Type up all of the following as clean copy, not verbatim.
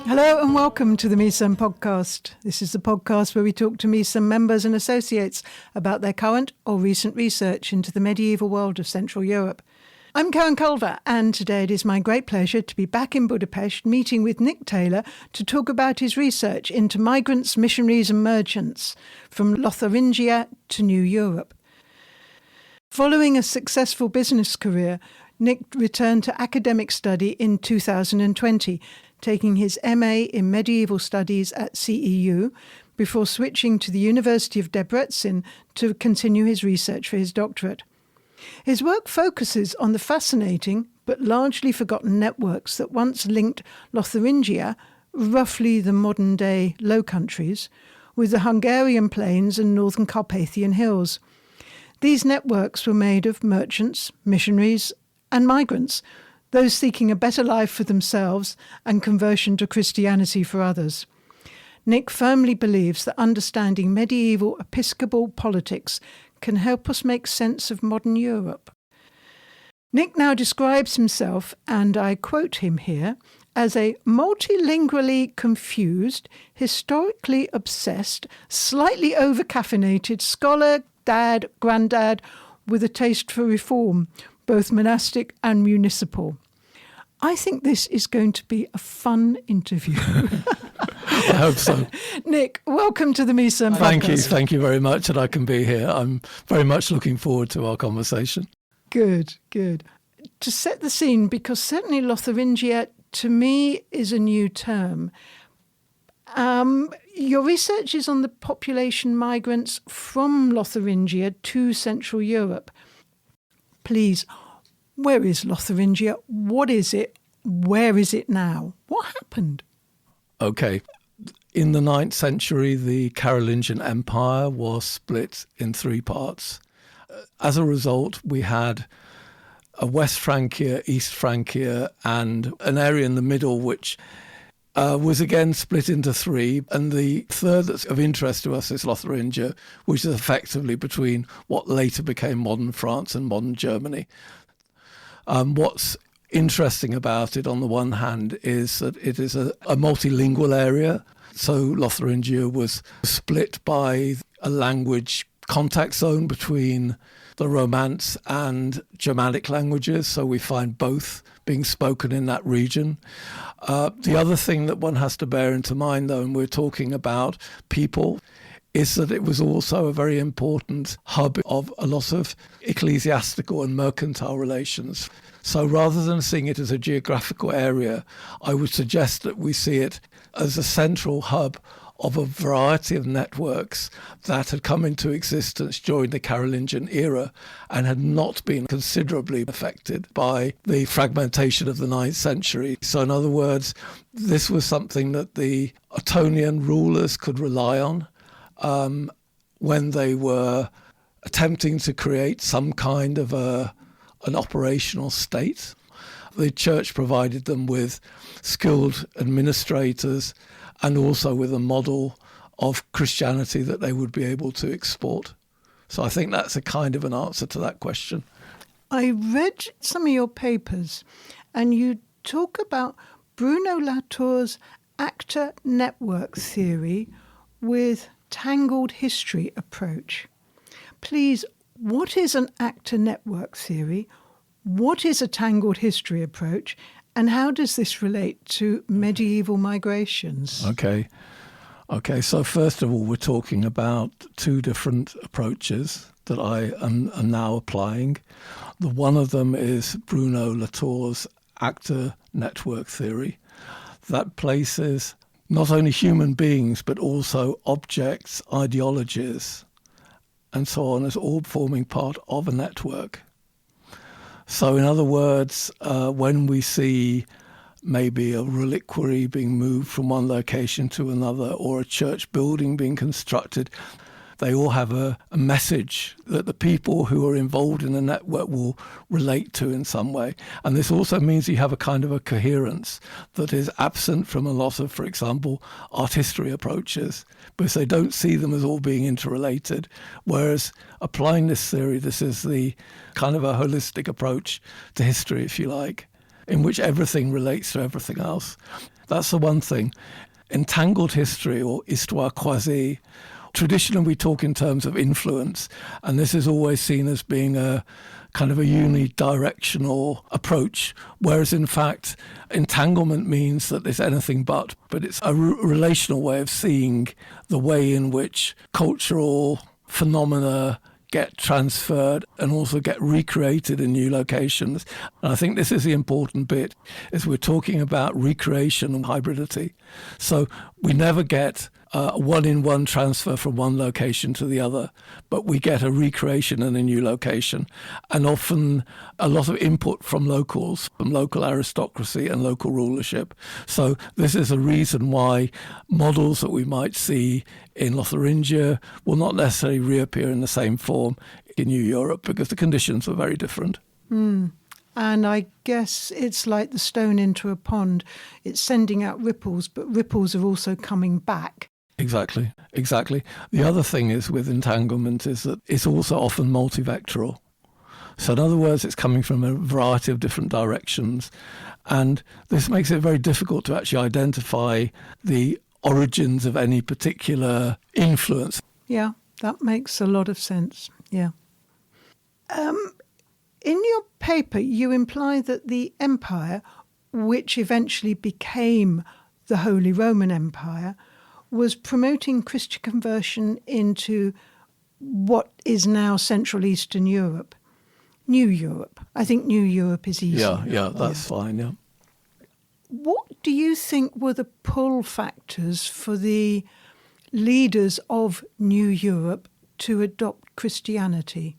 Hello and welcome to the MISOM podcast. This is the podcast where we talk to MISOM members and associates about their current or recent research into the medieval world of Central Europe. I'm Karen Culver, and today it is my great pleasure to be back in Budapest meeting with Nick Tayler to talk about his research into migrants, missionaries and merchants from Lotharingia to New Europe. Following a successful business career, Nick returned to academic study in 2020, taking his MA in Medieval Studies at CEU, before switching to the University of Debrecen to continue his research for his doctorate. His work focuses on the fascinating but largely forgotten networks that once linked Lotharingia, roughly the modern-day Low Countries, with the Hungarian plains and northern Carpathian hills. These networks were made of merchants, missionaries and migrants, those seeking a better life for themselves and conversion to Christianity for others. Nick firmly believes that understanding medieval episcopal politics can help us make sense of modern Europe. Nick now describes himself, and I quote him here, as a multilingually confused, historically obsessed, slightly over-caffeinated scholar, dad, granddad, with a taste for reform, both monastic and municipal. I think this is going to be a fun interview. I hope so. Nick, welcome to the MISOM podcast. Thank you very much that I can be here. I'm very much looking forward to our conversation. Good. To set the scene, because certainly Lotharingia to me is a new term. Your research is on the population migrants from Lotharingia to Central Europe. Please, where is Lotharingia? What is it? Where is it now? What happened? Okay. In the 9th century, the Carolingian Empire was split in 3 parts. As a result, we had a West Francia, East Francia, and an area in the middle which was again split into 3. And the third that's of interest to us is Lotharingia, which is effectively between what later became modern France and modern Germany. What's interesting about it, on the one hand, is that it is a multilingual area. So Lotharingia was split by a language contact zone between the Romance and Germanic languages. So we find both being spoken in that region. The other thing that one has to bear into mind, though, and we're talking about people, is that it was also a very important hub of a lot of ecclesiastical and mercantile relations. So rather than seeing it as a geographical area, I would suggest that we see it as a central hub of a variety of networks that had come into existence during the Carolingian era and had not been considerably affected by the fragmentation of the 9th century. So in other words, this was something that the Ottonian rulers could rely on when they were attempting to create some kind of an operational state. The church provided them with skilled administrators and also with a model of Christianity that they would be able to export. So I think that's a kind of an answer to that question. I read some of your papers and you talk about Bruno Latour's actor network theory with tangled history approach. Please, what is an actor network theory? What is a tangled history approach? And how does this relate to medieval migrations? Okay. So first of all, we're talking about 2 different approaches that I am now applying. The one of them is Bruno Latour's actor network theory that places not only human beings, but also objects, ideologies, and so on, as all forming part of a network. So in other words, when we see maybe a reliquary being moved from one location to another or a church building being constructed, they all have a message that the people who are involved in the network will relate to in some way. And this also means you have a kind of a coherence that is absent from a lot of, for example, art history approaches, because they don't see them as all being interrelated. Whereas applying this theory, this is the kind of a holistic approach to history, if you like, in which everything relates to everything else. That's the one thing. Entangled history, or histoire croisée, traditionally we talk in terms of influence, and this is always seen as being a kind of a unidirectional approach, whereas in fact entanglement means that it's anything but it's a relational way of seeing the way in which cultural phenomena get transferred and also get recreated in new locations. And I think this is the important bit, is we're talking about recreation and hybridity. So we never get a one-in-one transfer from one location to the other, but we get a recreation in a new location, and often a lot of input from locals, from local aristocracy and local rulership. So this is a reason why models that we might see in Lotharingia will not necessarily reappear in the same form in New Europe, because the conditions are very different. And I guess it's like the stone into a pond. It's sending out ripples, but ripples are also coming back. Exactly. The other thing is with entanglement is that it's also often multivectoral. So in other words, it's coming from a variety of different directions. And this makes it very difficult to actually identify the origins of any particular influence. Yeah, that makes a lot of sense. Yeah. In your paper, you imply that the empire, which eventually became the Holy Roman Empire, was promoting Christian conversion into what is now Central Eastern Europe. New Europe. I think New Europe is easier. Yeah, that's fine, yeah. What do you think were the pull factors for the leaders of New Europe to adopt Christianity?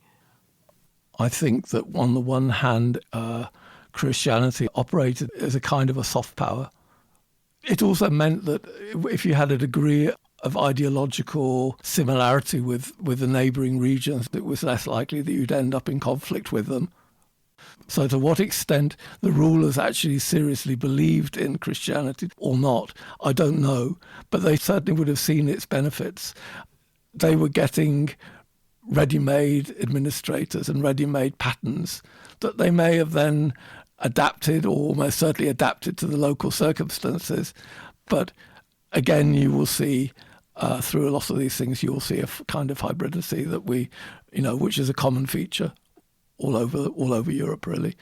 I think that on the one hand, Christianity operated as a kind of a soft power. It also meant that if you had a degree of ideological similarity with the neighbouring regions, it was less likely that you'd end up in conflict with them. So to what extent the rulers actually seriously believed in Christianity or not, I don't know, but they certainly would have seen its benefits. They were getting ready-made administrators and ready-made patterns that they may have then adapted, or almost certainly adapted to the local circumstances. But again, you will see through a lot of these things, you will see a kind of hybridity that which is a common feature all over Europe, really.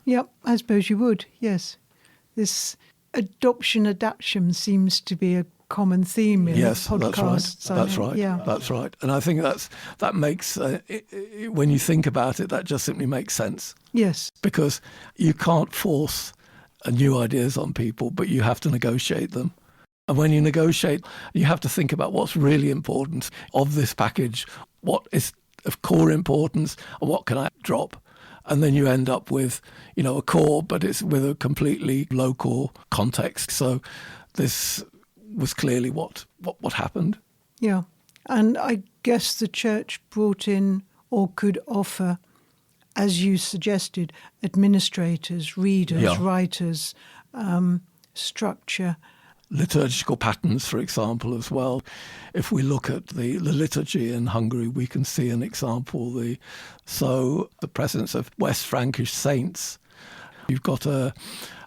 Yep, I suppose you would, yes. This adoption seems to be a common theme in podcasts. That's right. Yeah. That's right. And I think that makes, when you think about it, that just simply makes sense. Yes. Because you can't force new ideas on people, but you have to negotiate them. And when you negotiate, you have to think about what's really important of this package, what is of core importance, and what can I drop. And then you end up with, a core, but it's with a completely local context. So this was clearly what happened. Yeah. And I guess the church brought in, or could offer, as you suggested, administrators, readers, writers, structure. Liturgical patterns, for example, as well. If we look at the liturgy in Hungary, we can see an example. The presence of West Frankish saints. You've got an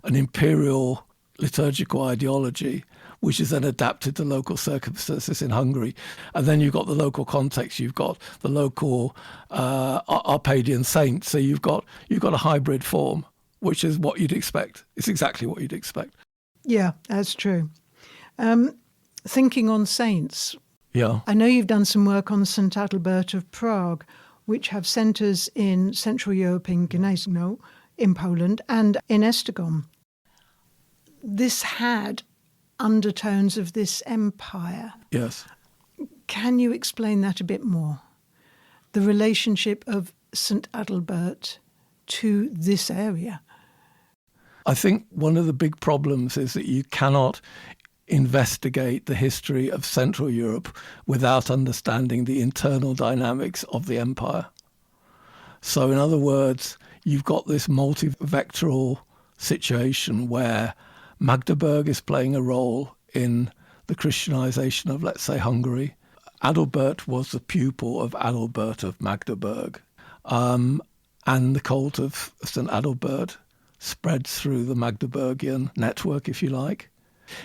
imperial liturgical ideology, which is then adapted to local circumstances in Hungary. And then you've got the local context. You've got the local Arpadian saints. So you've got a hybrid form, which is what you'd expect. It's exactly what you'd expect. Yeah, that's true. Thinking on saints. Yeah. I know you've done some work on St. Adalbert of Prague, which have centres in Central Europe, in Gniezno, in Poland, and in Esztergom. This had undertones of this empire. Yes. Can you explain that a bit more? The relationship of St. Adalbert to this area? I think one of the big problems is that you cannot investigate the history of Central Europe without understanding the internal dynamics of the empire. So in other words, you've got this multivectoral situation where Magdeburg is playing a role in the Christianization of, let's say, Hungary. Adalbert was the pupil of Adalbert of Magdeburg. And the cult of St. Adalbert spreads through the Magdeburgian network, if you like.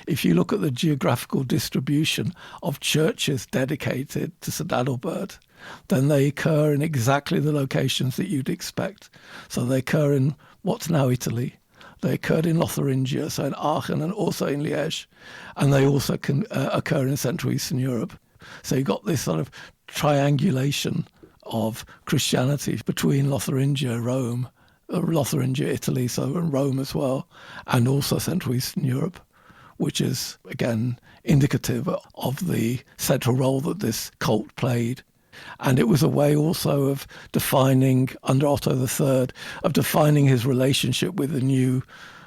If you look at the geographical distribution of churches dedicated to St Adalbert, then they occur in exactly the locations that you'd expect. So they occur in what's now Italy. They occurred in Lotharingia, so in Aachen and also in Liège. And they also can occur in Central Eastern Europe. So you've got this sort of triangulation of Christianity between Lotharingia, Rome, Lotharingia, Italy, so and Rome as well, and also Central Eastern Europe, which is, again, indicative of the central role that this cult played. And it was a way also of defining, under Otto III, of defining his relationship with the new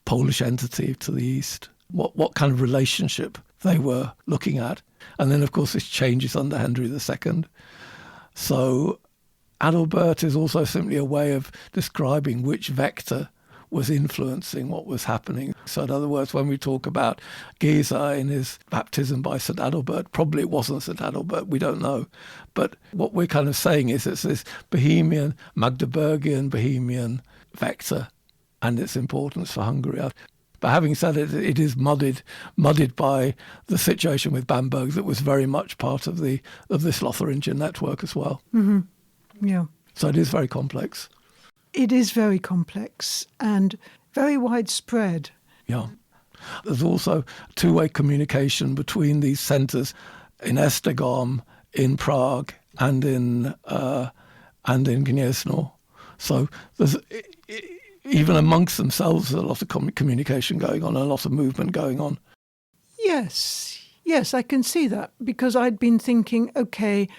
Polish entity to the east, what kind of relationship they were looking at. And then, of course, this changes under Henry II. So Adalbert is also simply a way of describing which vector was influencing what was happening. So in other words, when we talk about Geza in his baptism by St Adalbert, probably it wasn't St Adalbert, we don't know. But what we're kind of saying is it's this Bohemian, Magdeburgian, Bohemian vector and its importance for Hungary. But having said it, it is muddied by the situation with Bamberg that was very much part of this Lotharingian network as well. Mm-hmm. Yeah. So it is very complex. It is very complex and very widespread. Yeah. There's also two-way communication between these centres in Esztergom, in Prague, and in Gniezno. So there's even amongst themselves a lot of communication going on, a lot of movement going on. Yes, I can see that, because I'd been thinking, okay,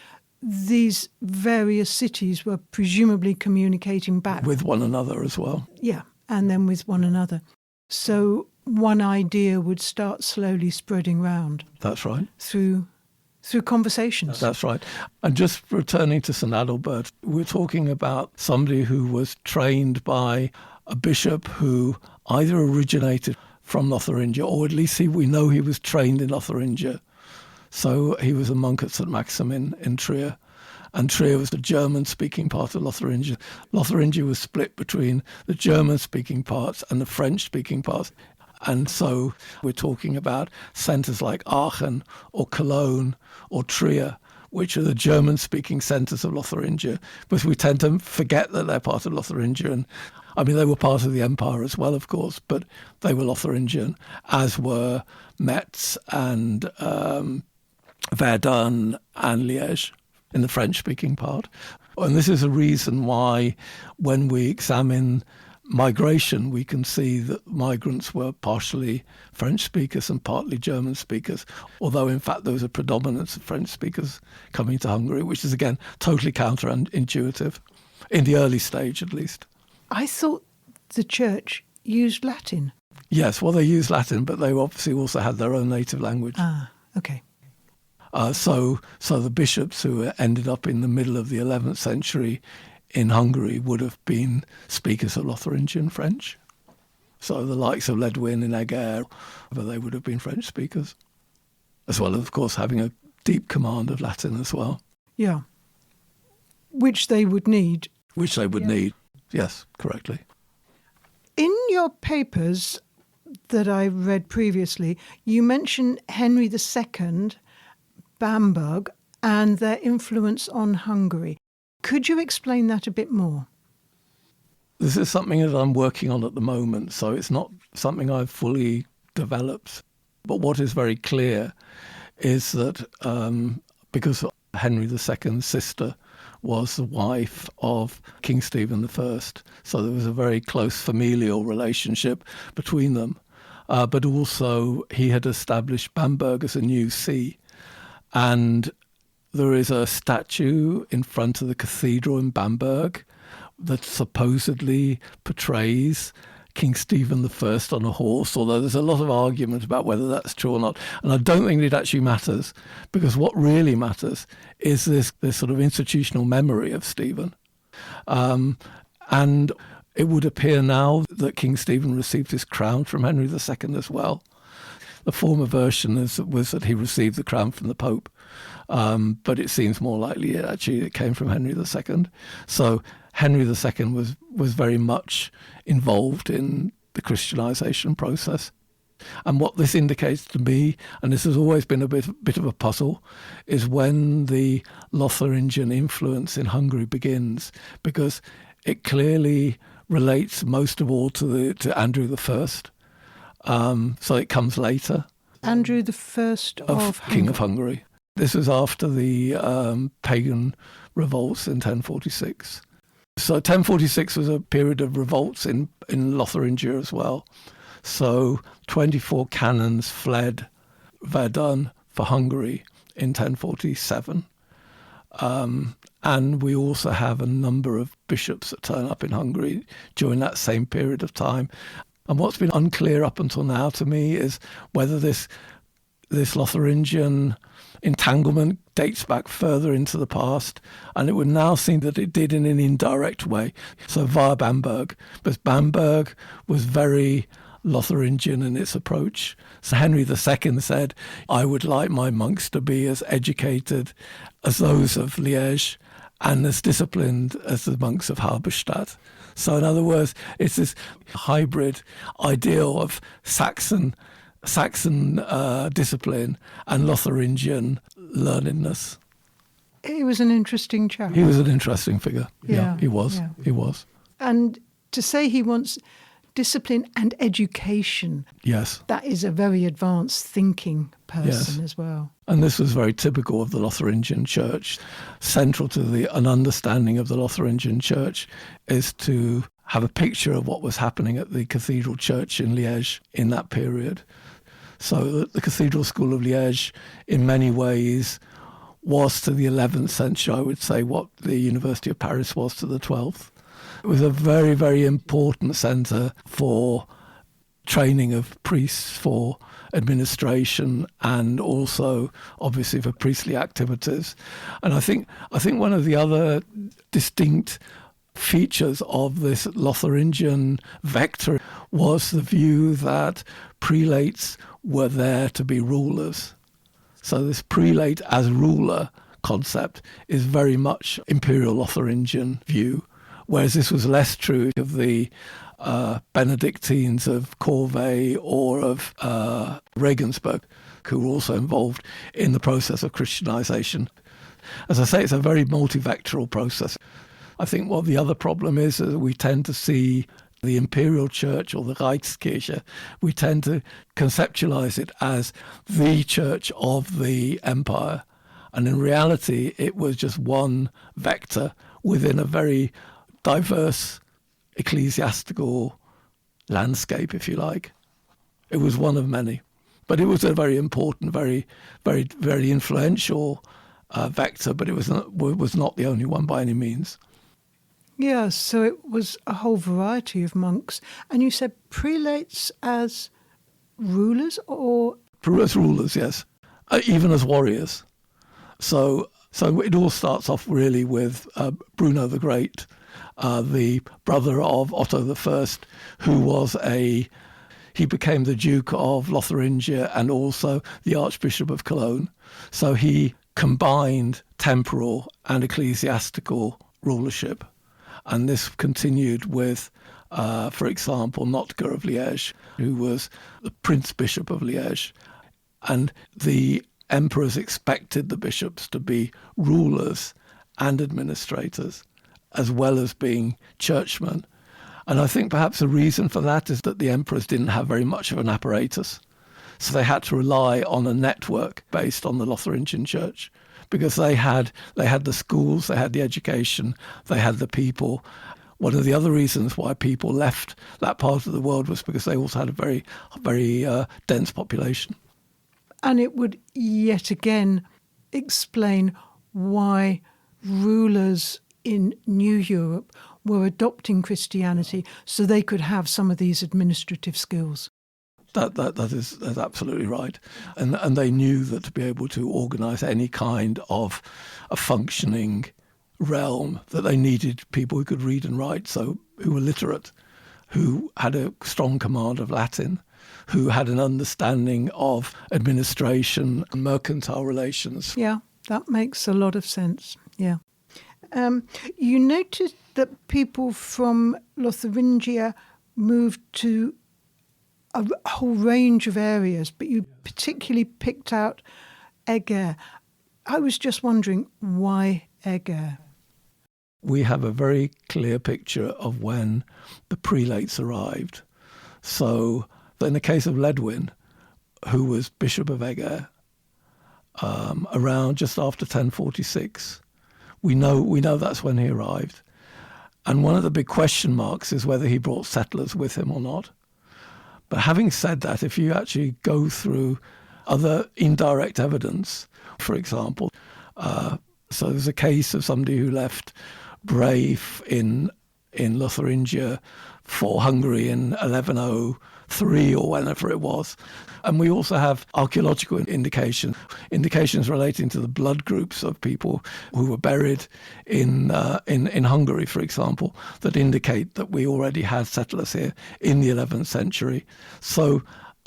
these various cities were presumably communicating back. With one another as well. Yeah, and then with one another. So one idea would start slowly spreading round. That's right. Through conversations. That's right. And just returning to St Adalbert, we're talking about somebody who was trained by a bishop who either originated from Lotharingia, or at least we know he was trained in Lotharingia. So he was a monk at St Maximin in Trier. And Trier was the German-speaking part of Lotharingia. Lotharingia was split between the German-speaking parts and the French-speaking parts. And so we're talking about centres like Aachen or Cologne or Trier, which are the German-speaking centres of Lotharingia. Because we tend to forget that they're part of Lotharingia. And I mean, they were part of the empire as well, of course, but they were Lotharingian, as were Metz and Verdun and Liège in the French-speaking part. And this is a reason why when we examine migration, we can see that migrants were partially French speakers and partly German speakers, although in fact there was a predominance of French speakers coming to Hungary, which is again totally counterintuitive, in the early stage at least. I thought the church used Latin. Yes, well, they used Latin, but they obviously also had their own native language. Ah, okay. So the bishops who ended up in the middle of the 11th century in Hungary would have been speakers of Lotharingian French. So the likes of Ledwin and Eger, they would have been French speakers, as well as, of course, having a deep command of Latin as well. Yeah. Which they would need. Which they would need, yes, correctly. In your papers that I read previously, you mention Henry II, Bamberg, and their influence on Hungary. Could you explain that a bit more? This is something that I'm working on at the moment, so it's not something I've fully developed. But what is very clear is that because Henry II's sister was the wife of King Stephen I, so there was a very close familial relationship between them. But also he had established Bamberg as a new see. And there is a statue in front of the cathedral in Bamberg that supposedly portrays King Stephen I on a horse, although there's a lot of argument about whether that's true or not. And I don't think it actually matters, because what really matters is this sort of institutional memory of Stephen. And it would appear now that King Stephen received his crown from Henry II as well. The former version was that he received the crown from the Pope, but it seems more likely it came from Henry II. So Henry II was very much involved in the Christianization process. And what this indicates to me, and this has always been a bit of a puzzle, is when the Lotharingian influence in Hungary begins, because it clearly relates most of all to Andrew I. So it comes later. Andrew I of King of Hungary. This was after the pagan revolts in 1046. So 1046 was a period of revolts in Lotharingia as well. So 24 canons fled Verdun for Hungary in 1047. And we also have a number of bishops that turn up in Hungary during that same period of time. And what's been unclear up until now to me is whether this Lotharingian entanglement dates back further into the past, and it would now seem that it did in an indirect way, so via Bamberg. But Bamberg was very Lotharingian in its approach. So Henry II said, I would like my monks to be as educated as those of Liège and as disciplined as the monks of Halberstadt. So in other words, it's this hybrid ideal of Saxon discipline and Lotharingian learnedness. He was an interesting chap. He was an interesting figure. Yeah, he was. yeah. He was. And to say he wants discipline and education, yes, that is a very advanced thinking person as well. And this was very typical of the Lotharingian Church. Central to an understanding of the Lotharingian Church is to have a picture of what was happening at the Cathedral Church in Liège in that period. So the Cathedral School of Liège, in many ways, was to the 11th century, I would say, what the University of Paris was to the 12th. It was a very, very important centre for training of priests, for administration, and also, obviously, for priestly activities. And I think one of the other distinct features of this Lotharingian vector was the view that prelates were there to be rulers. So this prelate as ruler concept is very much imperial Lotharingian view, whereas this was less true of the Benedictines of Corvey or of Regensburg, who were also involved in the process of Christianization. As I say, it's a very multivectoral process. I think what the other problem is we tend to see the imperial church or the Reichskirche, we tend to conceptualize it as the church of the empire. And in reality, it was just one vector within a very diverse ecclesiastical landscape, if you like. It was one of many. But it was a very important, very, very, very influential vector, but it was not the only one by any means. Yeah, so it was a whole variety of monks. And you said prelates as rulers or? As rulers, yes. Even as warriors. So it all starts off really with Bruno the Great, the brother of Otto I, he became the Duke of Lotharingia and also the Archbishop of Cologne. So he combined temporal and ecclesiastical rulership. And this continued with, for example, Notker of Liège, who was the Prince Bishop of Liège. And the emperors expected the bishops to be rulers and administrators, as well as being churchmen. And I think perhaps the reason for that is that the emperors didn't have very much of an apparatus. So they had to rely on a network based on the Lotharingian Church, because they had the schools, they had the education, they had the people. One of the other reasons why people left that part of the world was because they also had a very, very dense population. And it would yet again explain why rulers in New Europe were adopting Christianity so they could have some of these administrative skills. That's absolutely right. And they knew that to be able to organise any kind of a functioning realm, that they needed people who could read and write, so who were literate, who had a strong command of Latin, who had an understanding of administration and mercantile relations. Yeah, that makes a lot of sense. Yeah. You noticed that people from Lotharingia moved to a whole range of areas, but you particularly picked out Eger. I was just wondering, why Eger? We have a very clear picture of when the prelates arrived. So in the case of Ledwin, who was Bishop of Eger, around just after 1046, we know that's when he arrived. And one of the big question marks is whether he brought settlers with him or not. But having said that, if you actually go through other indirect evidence, for example, so there's a case of somebody who left Brave in Lotharingia for Hungary in 1103 or whenever it was. And we also have archaeological indications relating to the blood groups of people who were buried in Hungary, for example, that indicate that we already had settlers here in the 11th century. So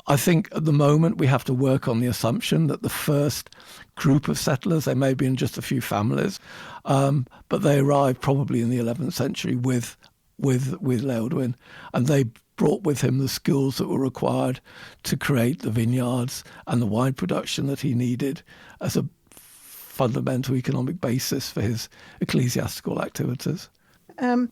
I think at the moment we have to work on the assumption that the first group of settlers, they may be in just a few families, but they arrived probably in the 11th century with Leodwin, and they brought with him the skills that were required to create the vineyards and the wine production that he needed as a fundamental economic basis for his ecclesiastical activities. And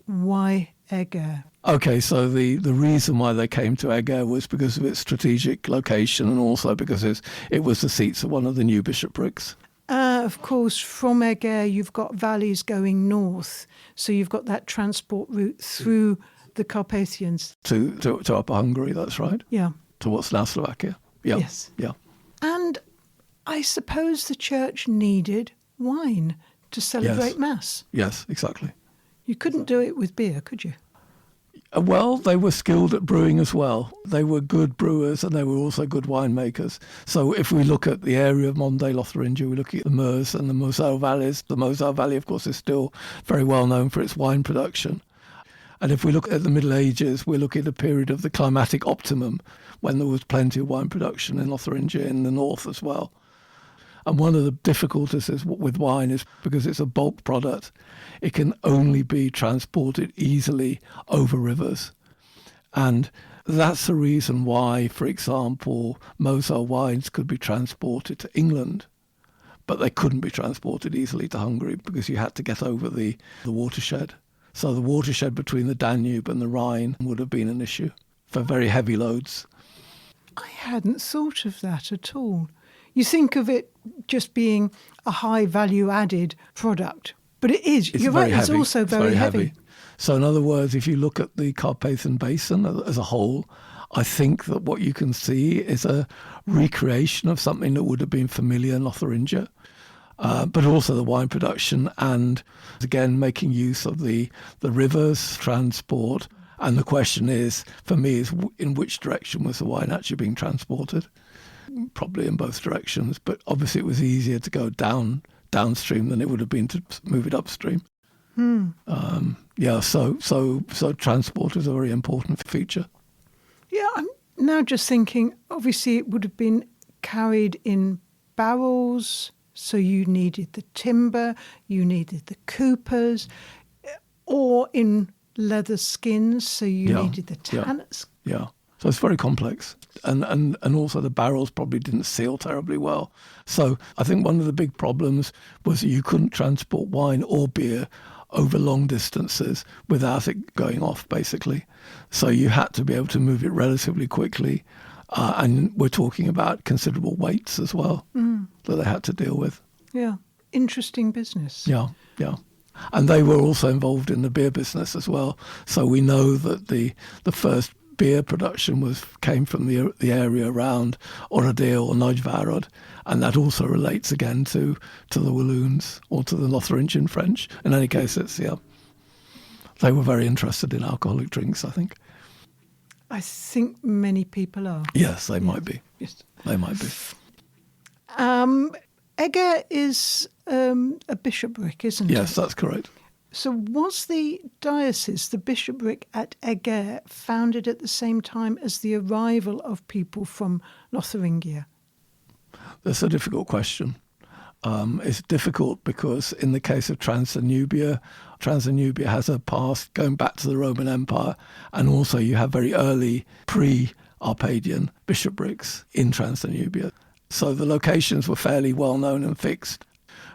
why Eger? Okay, so the reason why they came to Eger was because of its strategic location and also because it was the seats of one of the new bishoprics. Of course, from Eger, you've got valleys going north, so you've got that transport route through the Carpathians. To Upper Hungary, that's right. Yeah. To what's now Slovakia. Yeah. Yes. Yeah. And I suppose the church needed wine to celebrate Mass. Yes, exactly. You couldn't do it with beer, could you? Well, they were skilled at brewing as well. They were good brewers and they were also good winemakers. So if we look at the area of modern-day Lotharingia, we look at the Meuse and the Moselle valleys. The Moselle Valley, of course, is still very well known for its wine production. And if we look at the Middle Ages, we're looking at a period of the climatic optimum when there was plenty of wine production in Lotharingia in the north as well. And one of the difficulties with wine is because it's a bulk product, it can only be transported easily over rivers. And that's the reason why, for example, Moselle wines could be transported to England, but they couldn't be transported easily to Hungary because you had to get over the watershed. So the watershed between the Danube and the Rhine would have been an issue for very heavy loads. I hadn't thought of that at all. You think of it just being a high value added product, but it is. You're right, it's also very heavy. So in other words, if you look at the Carpathian Basin as a whole, I think that what you can see is a recreation of something that would have been familiar in Lotharingia, but also the wine production and, again, making use of the rivers, transport. And the question is, for me, is in which direction was the wine actually being transported? Probably in both directions, but obviously it was easier to go downstream than it would have been to move it upstream. So transport is a very important feature. Yeah, I'm now just thinking, obviously it would have been carried in barrels, so you needed the timber, you needed the coopers, or in leather skins, so you needed the tanners. Yeah. So it's very complex. And also the barrels probably didn't seal terribly well. So I think one of the big problems was that you couldn't transport wine or beer over long distances without it going off, basically. So you had to be able to move it relatively quickly. And we're talking about considerable weights as well that they had to deal with. Yeah, interesting business. Yeah. And they were also involved in the beer business as well. So we know that the first beer production came from the area around Oradir or Neuschwanstein, and that also relates again to the Walloons or to the Lotharingian French. In any case, they were very interested in alcoholic drinks, I think. I think many people are. Yes, they might be. Yes. They might be. Eger is a bishopric, isn't it? Yes, that's correct. So was the diocese, the bishopric at Eger, founded at the same time as the arrival of people from Lotharingia? That's a difficult question. It's difficult because in the case of Transdanubia has a past going back to the Roman Empire, and also you have very early pre-Arpadian bishoprics in Transdanubia. So the locations were fairly well known and fixed.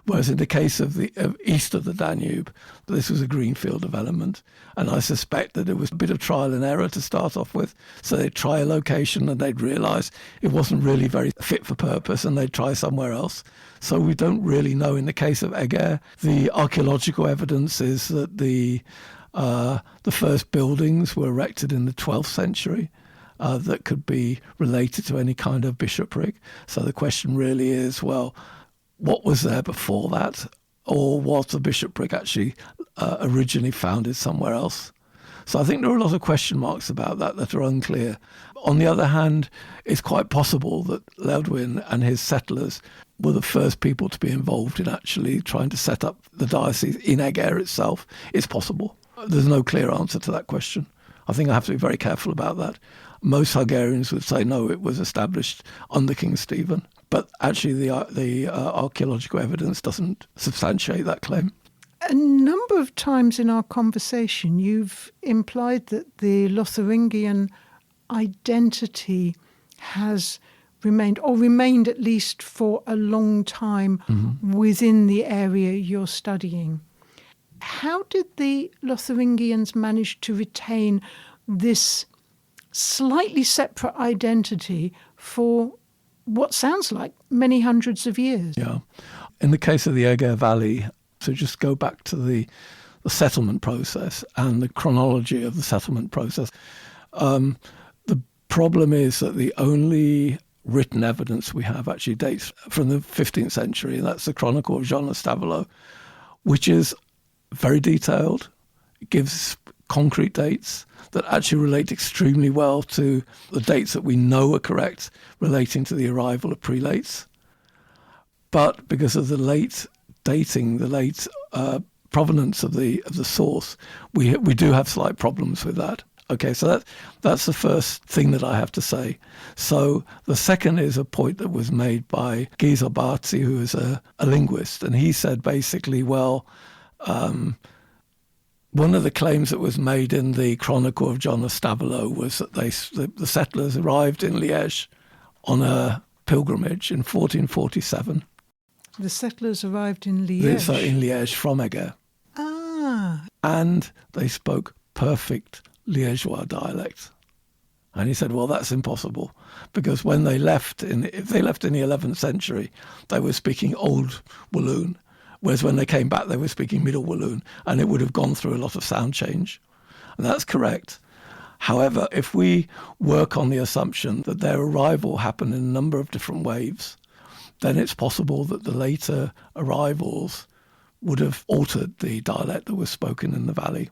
Whereas in the case of the east of the Danube, this was a greenfield development. And I suspect that it was a bit of trial and error to start off with. So they'd try a location and they'd realise it wasn't really very fit for purpose, and they'd try somewhere else. So we don't really know. In the case of Eger, the archaeological evidence is that the first buildings were erected in the 12th century. That could be related to any kind of bishopric. So the question really is, well, what was there before that? Or was the bishopric actually originally founded somewhere else? So I think there are a lot of question marks about that are unclear. On the other hand, it's quite possible that Leudwin and his settlers were the first people to be involved in actually trying to set up the diocese in Eger itself. It's possible. There's no clear answer to that question. I think I have to be very careful about that. Most Hungarians would say, no, it was established under King Stephen. But actually the archaeological evidence doesn't substantiate that claim. A number of times in our conversation, you've implied that the Lotharingian identity has remained at least for a long time within the area you're studying. How did the Lotharingians manage to retain this slightly separate identity for what sounds like many hundreds of years? Yeah. In the case of the Eger Valley, so just go back to the settlement process and the chronology of the settlement process. The problem is that the only written evidence we have actually dates from the 15th century, and that's the Chronicle of John of Stavelot, which is very detailed. It gives concrete dates that actually relate extremely well to the dates that we know are correct relating to the arrival of prelates. But because of the late dating, the late provenance of the source, we do have slight problems with that. Okay, so that's the first thing that I have to say. So the second is a point that was made by Geza Bartzi, who is a linguist, and he said basically, well, one of the claims that was made in the Chronicle of John of Stavelot was that the settlers arrived in Liège on a pilgrimage in 1447. The settlers arrived in Liège? So in Liège from Eger. Ah. And they spoke perfect Liégeois dialect. And he said, well, that's impossible, because when they left, if they left in the 11th century, they were speaking Old Walloon. Whereas when they came back, they were speaking Middle Walloon, and it would have gone through a lot of sound change. And that's correct. However, if we work on the assumption that their arrival happened in a number of different waves, then it's possible that the later arrivals would have altered the dialect that was spoken in the valley.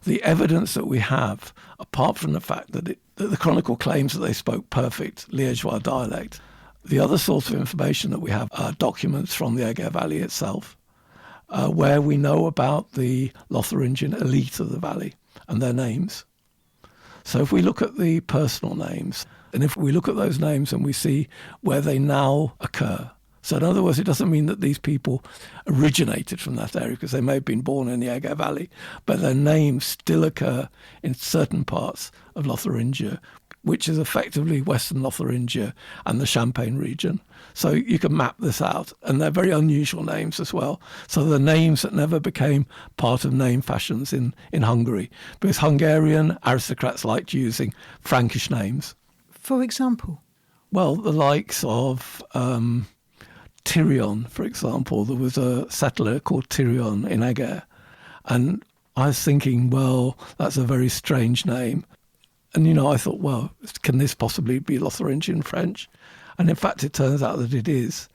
The evidence that we have, apart from the fact that the Chronicle claims that they spoke perfect Liégeois dialect, the other source of information that we have are documents from the Eger Valley itself, where we know about the Lotharingian elite of the valley and their names. So if we look at the personal names, and if we look at those names and we see where they now occur, so in other words, it doesn't mean that these people originated from that area, because they may have been born in the Eger Valley, but their names still occur in certain parts of Lotharingia, which is effectively Western Lotharingia and the Champagne region. So you can map this out, and they're very unusual names as well. So they're names that never became part of name fashions in Hungary, because Hungarian aristocrats liked using Frankish names. For example? Well, the likes of Tyrion, for example. There was a settler called Tyrion in Eger, and I was thinking, well, that's a very strange name. And, I thought, well, can this possibly be Lotharingian French? And in fact, it turns out that it is.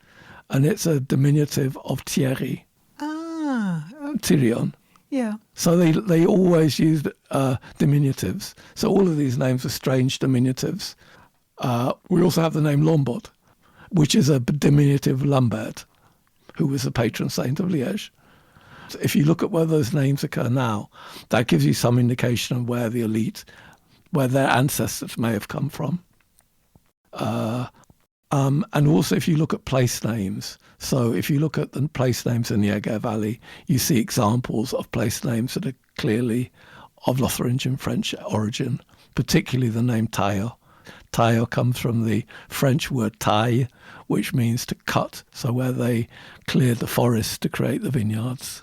And it's a diminutive of Thierry. Ah. Okay. Tyrion. Yeah. So they always used diminutives. So all of these names are strange diminutives. We also have the name Lombard, which is a diminutive Lambert, who was the patron saint of Liège. If you look at where those names occur now, that gives you some indication of where their ancestors may have come from. And also if you look at place names, so if you look at the place names in the Eger Valley, you see examples of place names that are clearly of Lotharingian French origin, particularly the name Tayler. Tayler comes from the French word taille, which means to cut, so where they cleared the forest to create the vineyards.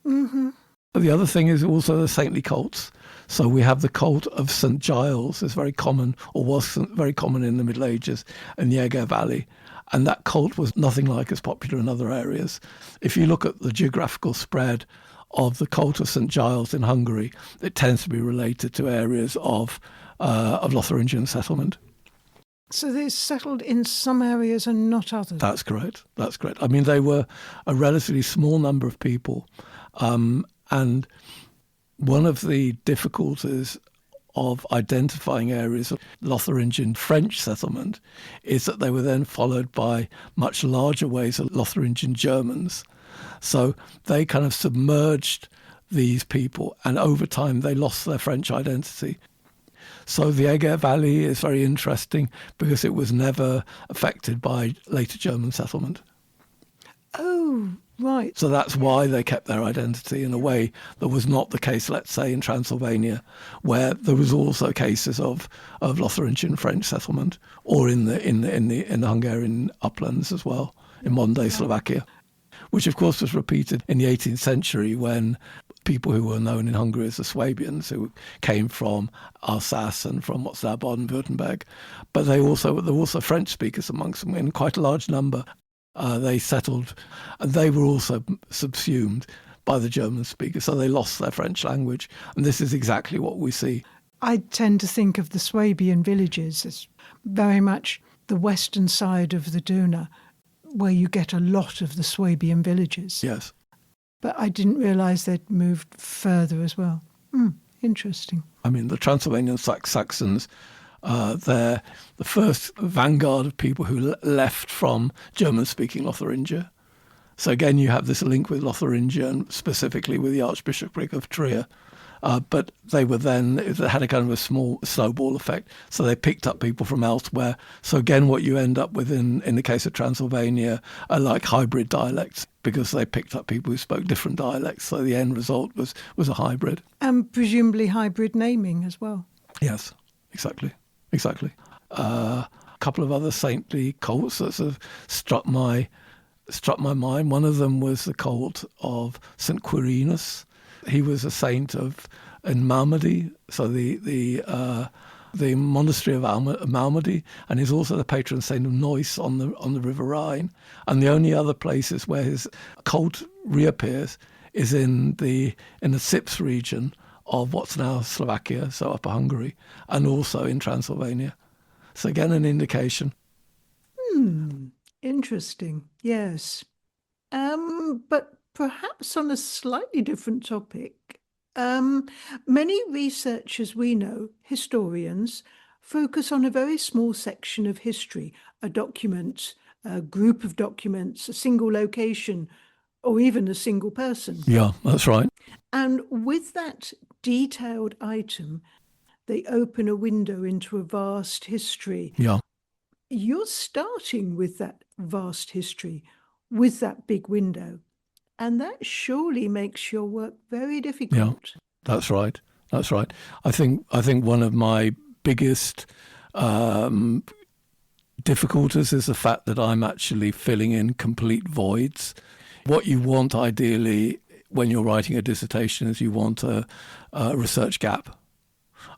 Mm-hmm. The other thing is also the saintly cults. So we have the cult of St. Giles, is very common, or was very common in the Middle Ages in the Eger Valley. And that cult was nothing like as popular in other areas. If you look at the geographical spread of the cult of St. Giles in Hungary, it tends to be related to areas of Lotharingian settlement. So they settled in some areas and not others? That's correct. That's correct. I mean, they were a relatively small number of people. And one of the difficulties of identifying areas of Lotharingian French settlement is that they were then followed by much larger waves of Lotharingian Germans. So they kind of submerged these people, and over time they lost their French identity. So the Eger Valley is very interesting because it was never affected by later German settlement. Oh, right. So that's why they kept their identity in a way that was not the case, let's say, in Transylvania, where there was also cases of Lotharingian French settlement, or in the Hungarian uplands as well, in modern-day Slovakia, which of course was repeated in the 18th century when people who were known in Hungary as the Swabians, who came from Alsace and from what's now Baden-Württemberg, but there were also French speakers amongst them in quite a large number. They settled, and they were also subsumed by the German speakers, so they lost their French language. And this is exactly what we see. I tend to think of the Swabian villages as very much the western side of the Donau, where you get a lot of the Swabian villages. Yes. But I didn't realise they'd moved further as well. Interesting. I mean, the Transylvanian Saxons, they're the first vanguard of people who left from German-speaking Lotharingia. So again, you have this link with Lotharingia, and specifically with the Archbishopric of Trier. But they had a kind of a small snowball effect. So they picked up people from elsewhere. So again, what you end up with in the case of Transylvania are like hybrid dialects, because they picked up people who spoke different dialects. So the end result was a hybrid. And presumably hybrid naming as well. Yes, exactly. A couple of other saintly cults that sort of struck my mind. One of them was the cult of St. Quirinus. He was a saint in Malmedy, so the monastery of Malmedy, and he's also the patron saint of Neuss on the River Rhine. And the only other places where his cult reappears is in the Sips region of what's now Slovakia, so Upper Hungary, and also in Transylvania. So again, an indication. Interesting, yes. But perhaps on a slightly different topic, many researchers we know, historians, focus on a very small section of history, a document, a group of documents, a single location, or even a single person. Yeah, that's right. And with that detailed item, they open a window into a vast history. Yeah. You're starting with that vast history, with that big window. And that surely makes your work very difficult. Yeah, that's right. I think one of my biggest difficulties is the fact that I'm actually filling in complete voids. What you want ideally when you're writing a dissertation is you want a research gap.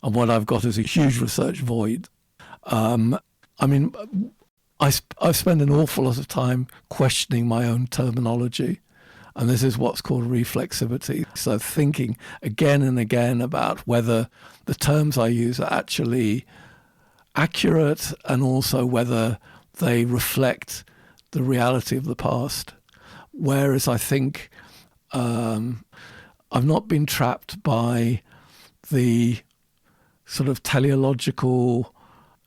And what I've got is a huge research void. I mean, I've spent an awful lot of time questioning my own terminology. And this is what's called reflexivity. So thinking again and again about whether the terms I use are actually accurate, and also whether they reflect the reality of the past. Whereas I think I've not been trapped by the sort of teleological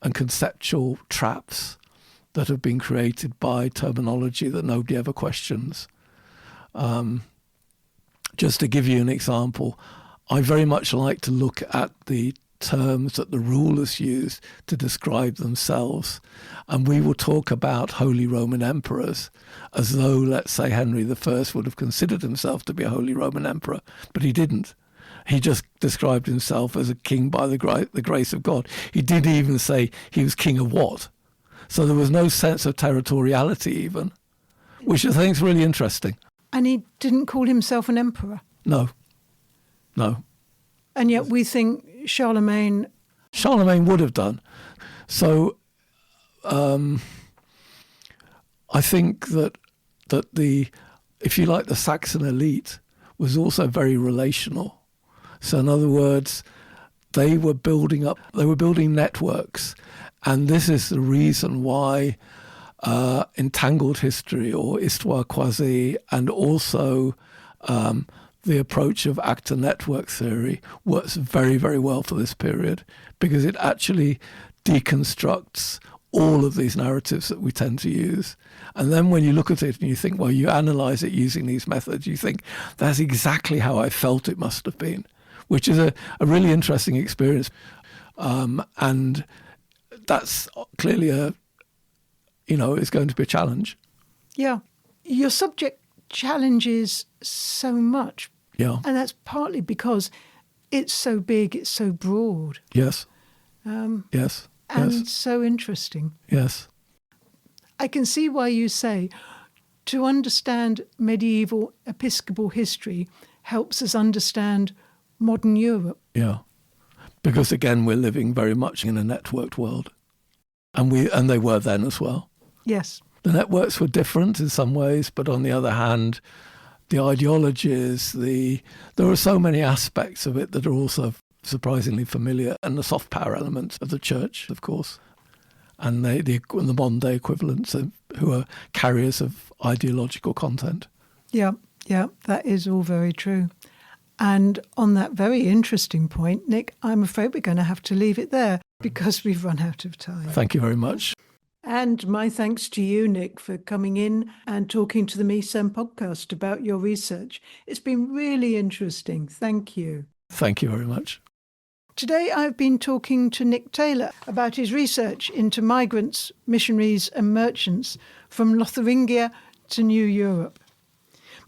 and conceptual traps that have been created by terminology that nobody ever questions. Just to give you an example, I very much like to look at the terms that the rulers used to describe themselves. And we will talk about Holy Roman emperors as though, let's say, Henry I would have considered himself to be a Holy Roman emperor, but he didn't. He just described himself as a king by the grace of God. He didn't even say he was king of what. So there was no sense of territoriality even, which I think is really interesting. And he didn't call himself an emperor? No. And yet we think Charlemagne would have done. So I think that the, if you like, the Saxon elite was also very relational. So in other words, they were building networks. And this is the reason why entangled history or histoire croisée and also the approach of actor network theory works very, very well for this period, because it actually deconstructs all of these narratives that we tend to use. And then when you look at it and you think, well, you analyze it using these methods, you think, that's exactly how I felt it must have been, which is a really interesting experience. And that's clearly is going to be a challenge. Yeah. Your subject challenges so much. Yeah. And that's partly because it's so big, it's so broad. Yes. Yes. And so interesting. Yes. I can see why you say to understand medieval episcopal history helps us understand modern Europe. Yeah. Because again, we're living very much in a networked world. And they were then as well. Yes. The networks were different in some ways, but on the other hand, the ideologies, there are so many aspects of it that are also surprisingly familiar, and the soft power elements of the church, of course, and the modern day equivalents who are carriers of ideological content. Yeah, that is all very true. And on that very interesting point, Nick, I'm afraid we're going to have to leave it there because we've run out of time. Thank you very much. And my thanks to you, Nick, for coming in and talking to the MISEM podcast about your research. It's been really interesting. Thank you. Thank you very much. Today I've been talking to Nick Tayler about his research into migrants, missionaries and merchants from Lotharingia to New Europe.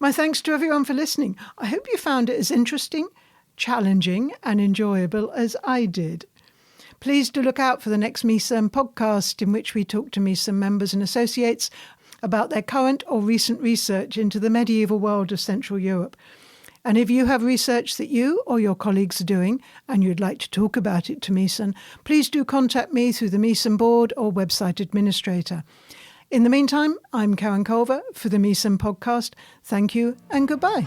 My thanks to everyone for listening. I hope you found it as interesting, challenging and enjoyable as I did. Please do look out for the next MISEM podcast, in which we talk to MISEM members and associates about their current or recent research into the medieval world of Central Europe. And if you have research that you or your colleagues are doing and you'd like to talk about it to MISEM, please do contact me through the MISEM board or website administrator. In the meantime, I'm Karen Culver for the MISEM podcast. Thank you and goodbye.